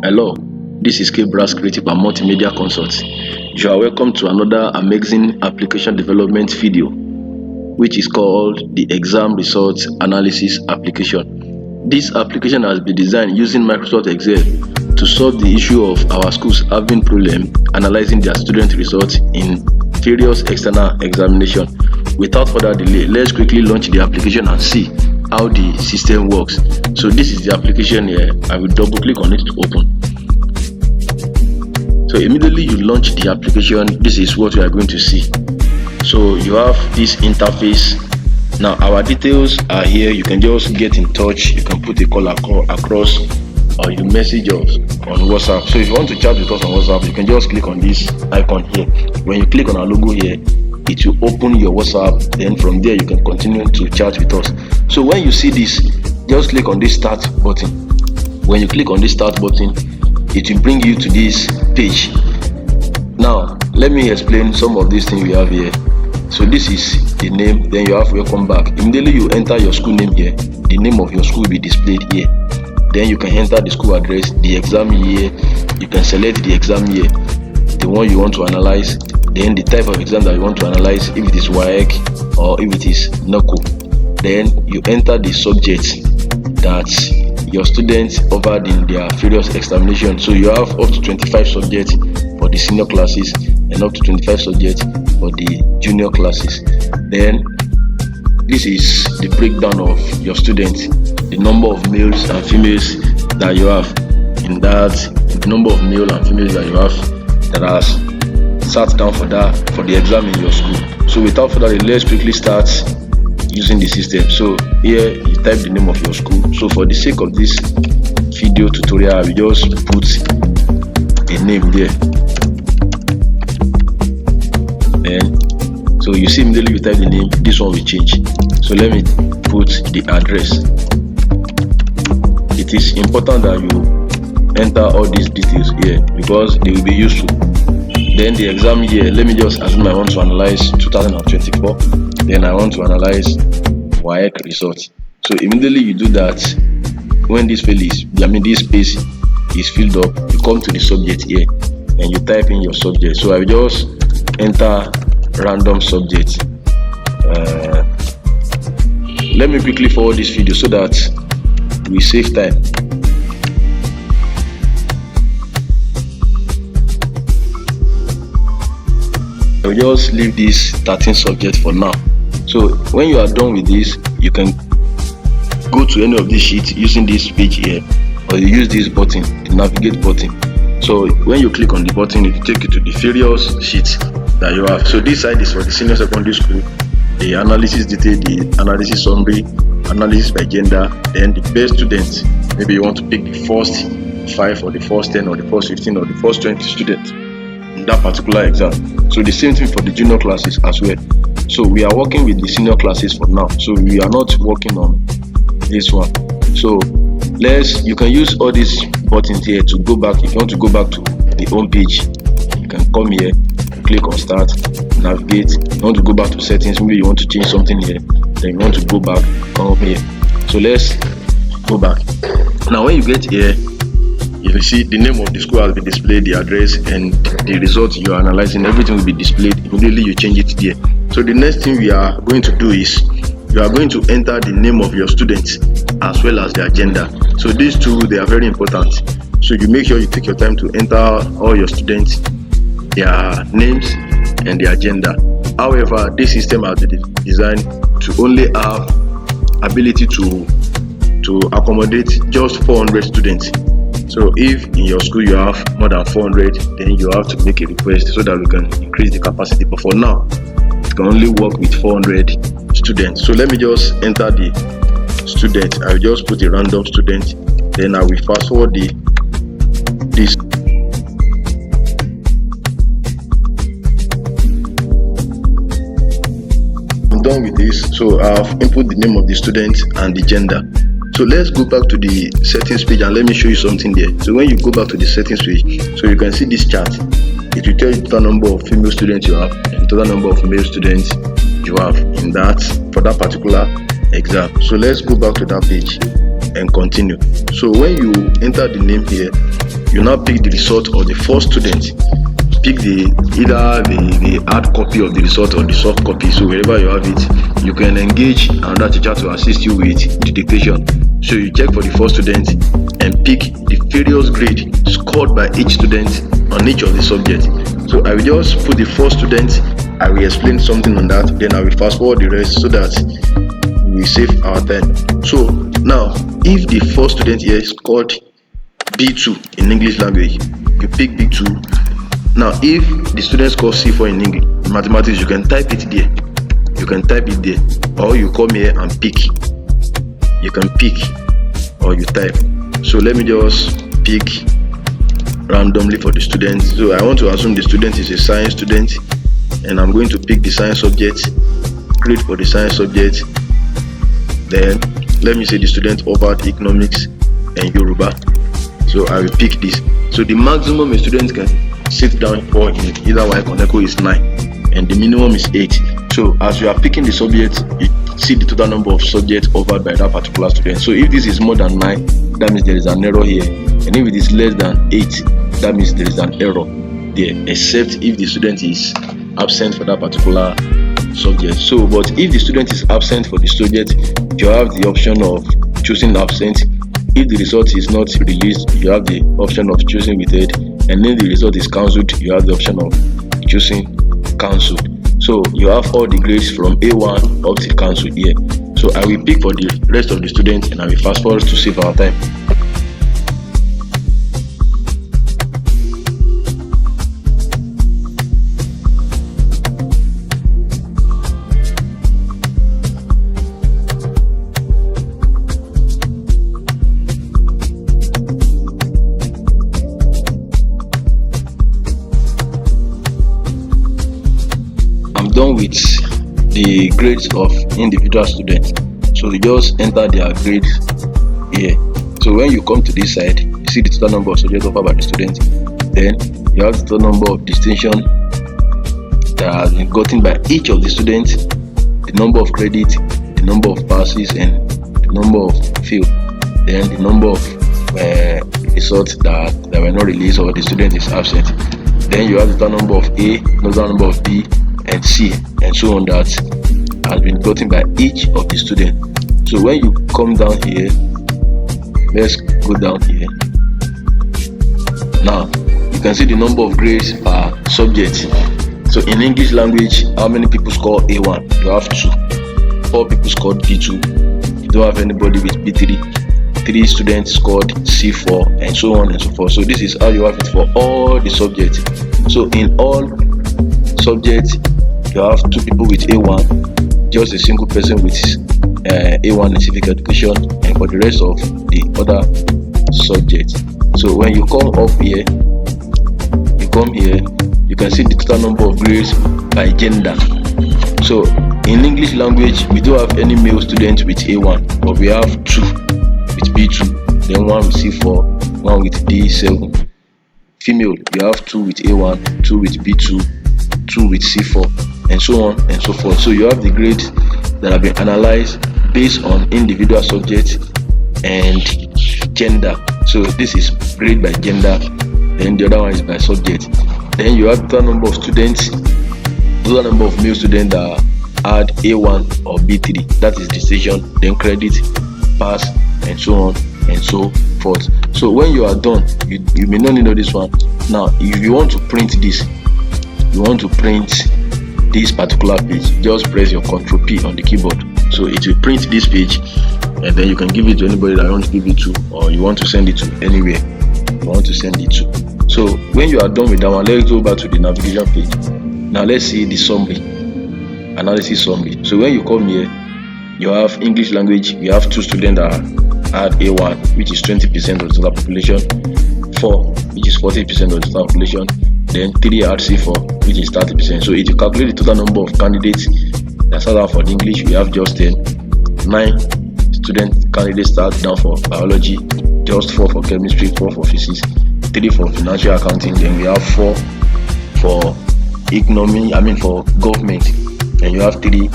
Hello, this is Kbra's Creative and Multimedia Consult. You are welcome to another amazing application development video, which is called the Exam Results Analysis application. This application has been designed using Microsoft Excel to solve the issue of our schools having problem analyzing their student results in various external examination. Without further delay, let's quickly launch the application and see how the system works. So this is the application here. I will double click on it to open. So immediately you launch the application, this is what we are going to see. So you have this interface. Now our details are here. You can just get in touch. You can put a call across, or you message us on WhatsApp. So if you want to chat with us on WhatsApp, you can just click on this icon here. When you click on our logo here, it will open your WhatsApp. Then from there you can continue to chat with us. So when you see this, just click on this start button. When you click on this start button, it will bring you to this page. Now let me explain some of these things we have here. So this is the name, then you have welcome back. Immediately you enter your school name here, the name of your school will be displayed here. Then you can enter the school address, the exam year. You can select the exam year, the one you want to analyze, then the type of exam that you want to analyze, if it is WAEC or if it is NOCO. Then you enter the subject that your students offered in their various examinations. So you have up to 25 subjects for the senior classes and up to 25 subjects for the junior classes. Then this is the breakdown of your students, the number of males and females that you have in that, the number of male and females that you have that has sat down for the exam in your school. So without further ado, let's quickly start using the system. So here you type the name of your school. So for the sake of this video tutorial, we just put a name there. And so you see immediately you type the name, this one will change. So let me put the address. It is important that you enter all these details here because they will be useful. Then the exam year, let me just assume I want to analyze 2024. Then I want to analyze WAEC results. So immediately you do that. When this space is filled up, you come to the subject here and you type in your subject. So I will just enter random subject. Let me quickly forward this video so that we save time. I will just leave this 13 subject for now. So when you are done with this, you can go to any of these sheets using this page here, or you use this button, the navigate button. So when you click on the button, it will take you to the various sheets that you have. So this side is for the senior secondary school, the analysis detail, the analysis summary, analysis by gender, then the best students. Maybe you want to pick the first 5 or the first 10 or the first 15 or the first 20 students in that particular exam. So the same thing for the junior classes as well. So we are working with the senior classes for now, so we are not working on this one. So you can use all these buttons here to go back. If you want to go back to the home page, you can come here, click on start, navigate. You want to go back to settings, maybe you want to change something here, then you want to go back, come up here. So let's go back. Now when you get here, you will see the name of the school has been displayed, the address and the results you are analyzing, everything will be displayed. Immediately you change it there. So the next thing we are going to do is you are going to enter the name of your students as well as their gender. So these two, they are very important. So you make sure you take your time to enter all your students, their names and their gender. However, this system has been designed to only have ability to accommodate just 400 students. So if in your school you have more than 400, then you have to make a request so that we can increase the capacity. But for now, it can only work with 400 students. So let me just enter the student. I will just put a random student. Then I will fast forward this. I'm done with this. So I've input the name of the student and the gender. So let's go back to the settings page and let me show you something there. So when you go back to the settings page, so you can see this chart. It will tell you the total number of female students you have and the total number of male students you have in that for that particular exam. So let's go back to that page and continue. So when you enter the name here, you now pick the result of the first student. Pick either the hard copy of the result or the soft copy. So wherever you have it, you can engage another teacher to assist you with the dictation. So you check for the first student and pick the various grade scored by each student on each of the subjects. So I will just put the first student, I will explain something on that, then I will fast forward the rest so that we save our time. So now, if the first student here scored B2 in English language, you pick B2. Now, if the student scores C4 in English, mathematics, you can type it there. You can type it there, or you come here and pick. You can pick, or you type. So let me just pick randomly for the student. So I want to assume the student is a science student, and I'm going to pick the science subject, grade for the science subject. Then let me say the student offered economics and Yoruba. So I will pick this. So the maximum a student can sit down for in either Y Connecticut is 9, and the minimum is 8. So as you are picking the subject, you see the total number of subjects offered by that particular student. So if this is more than 9, that means there is an error here, and if it is less than 8, that means there is an error there, except if the student is absent for that particular subject. So but if the student is absent for the subject, you have the option of choosing absent. If the result is not released, you have the option of choosing withheld, and then the result is cancelled, you have the option of choosing cancelled. So you have all the grades from A1 up to cancelled here. So I will pick for the rest of the students, and I will fast forward to save our time. Done with the grades of individual students. So you just enter their grades here. So when you come to this side, you see the total number of subjects offered by the student. Then you have the total number of distinction that has been gotten by each of the students, the number of credit, the number of passes, and the number of fail. Then the number of results that were not released or the student is absent. Then you have the total number of A, the total number of B, and C, and so on, that has been gotten by each of the students. So when you come down here, let's go down here. Now you can see the number of grades per subject. So in English language, how many people score A1? You have 2. 4 people scored B2. You don't have anybody with B3. 3 students scored C4, and so on and so forth. So this is how you have it for all the subjects. So in all subjects, you have 2 people with A1, just a single person with A1 in civic education, and for the rest of the other subjects. So when you come up here, you can see the total number of grades by gender. So in English language, we don't have any male students with A1, but we have 2 with B2, then 1 with C4, 1 with D7. Female, you have 2 with A1, 2 with B2, 2 with C4, and so on and so forth. So you have the grades that have been analyzed based on individual subjects and gender. So this is grade by gender, then the other one is by subject. Then you have the number of students, the number of male students that had A1 or B3, that is decision, then credit, pass, and so on and so forth. So when you are done, you may not need all this one. Now if you want to print this, this particular page, just press your Ctrl P on the keyboard. So it will print this page, and then you can give it to anybody that you want to give it to, or you want to send it to anywhere you want to send it to. So when you are done with that one, let's go back to the navigation page. Now let's see the summary, analysis summary. So when you come here, you have English language. We have 2 students that had A1, which is 20% of the total population, 4, which is 40% of the total population, then 3 had C4, which is 30%. So if you calculate the total number of candidates that start out for the English, we have just 10. 9 student candidates start down for biology, just 4 for chemistry, 4 for physics, 3 for financial accounting, then we have 4 for economy, for government, and you have 3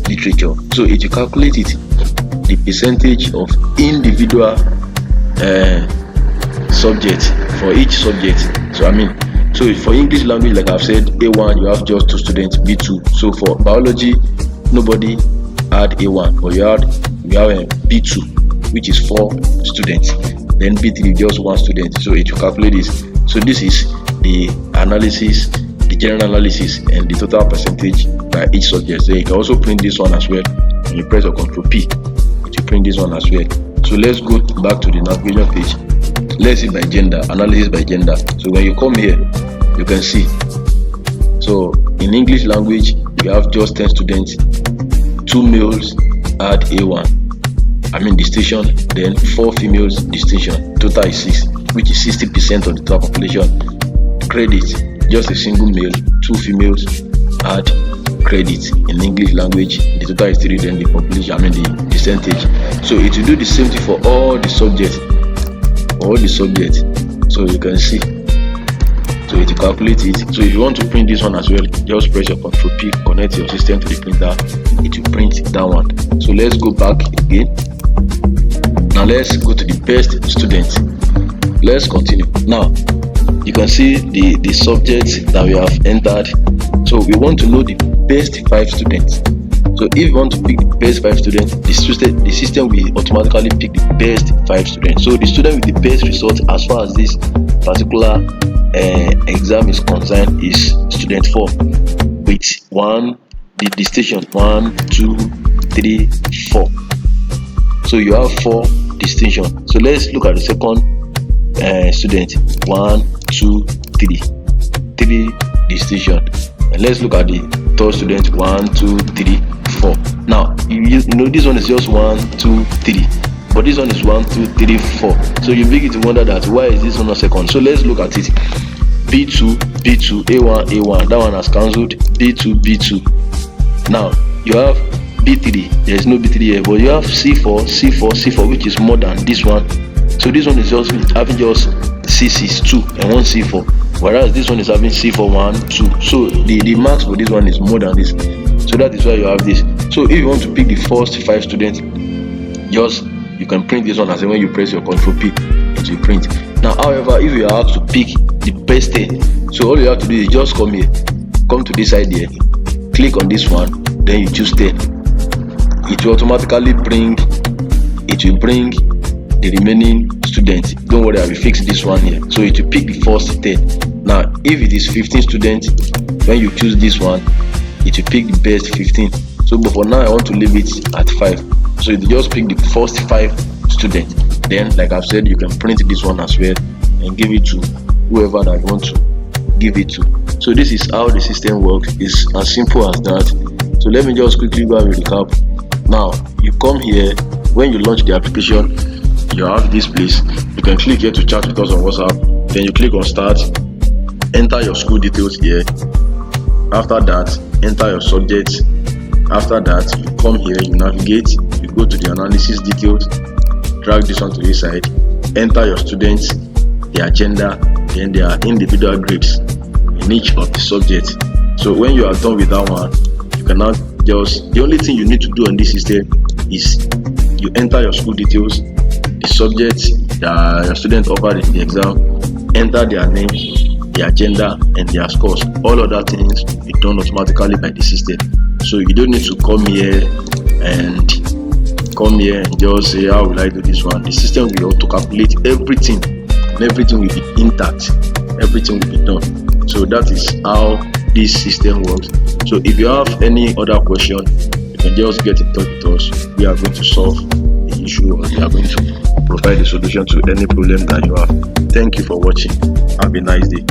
literature. So if you calculate it, the percentage of individual subject for each subject. So for English language, like I've said, A1 you have just 2 students, B2. So for biology, nobody had A1, but you have B2, which is 4 students. Then B3 just 1 student. So it will calculate this. So this is the analysis, the general analysis, and the total percentage by each subject. So you can also print this one as well. When you press your Ctrl P, it will print this one as well. So let's go back to the navigation page. Let's see by gender, analysis by gender. So when you come here, you can see. So in English language, you have just 10 students, 2 males had A1, distinction, then 4 females distinction. Total is 6, which is 60% of the total population. Credit, just a single male, 2 females had credit in English language. The total is 3, then the population, the percentage. So it will do the same thing for all the subjects. So you can see. So it will calculate it. So if you want to print this one as well, just press your Ctrl P, connect your system to the printer. It will print that one. So let's go back again. Now let's go to the best student. Let's continue. Now you can see the subjects that we have entered. So we want to know the best 5 students. So if you want to pick the best 5 students, the system will automatically pick the best 5 students. So the student with the best result as far as this particular exam is concerned is student 4 with the distinction 1, 2, 3, 4. So you have 4 distinction. So let's look at the second student. 1, 2, 3 distinction. And let's look at the third student. 1, 2, 3, 4. Now you know this one is just 1, 2, 3, but this one is 1, 2, 3, 4. So you begin to wonder that why is this one a second. So let's look at it. B2, A1, A1. That one has cancelled. B2. Now you have B3. There is no B3 here, but you have C4, which is more than this one. So this one is just having just C6, 2, and 1 C4, whereas this one is having C4, 1, 2. So the marks for this one is more than this. So that is why you have this. So if you want to pick the first 5 students, you can print this one as when you press your Ctrl P, it will print. Now however, if you are asked to pick the best 10, so all you have to do is just come to this side here, click on this one, then you choose 10. It will automatically bring the remaining students. Don't worry, I will fix this one here. So it will pick the first 10. Now if it is 15 students, when you choose this one, it will pick the best 15. So but for now I want to leave it at 5. So you just pick the first 5 students. Then like I've said, you can print this one as well and give it to whoever that you want to give it to. So this is how the system works. It's as simple as that. So let me just quickly go and recap. Now you come here, when you launch the application, you have this place. You can click here to chat with us on WhatsApp. Then you click on start, enter your school details here. After that, enter your subjects. After that, you come here, you navigate, you go to the analysis details, drag this one to this side, enter your students, their gender, then their individual grades in each of the subjects. So when you are done with that one, you can now the only thing you need to do on this system is you enter your school details, the subjects that your student offered in the exam, enter their name, their gender, and their scores. All other things will be done automatically by the system. So you don't need to come here and just say, how will I do this one? The system will auto calculate everything, and everything will be intact, everything will be done. So that is how this system works. So if you have any other question, you can just get in touch with us. We are going to solve the issue, or we are going to provide a solution to any problem that you have. Thank you for watching. Have a nice day.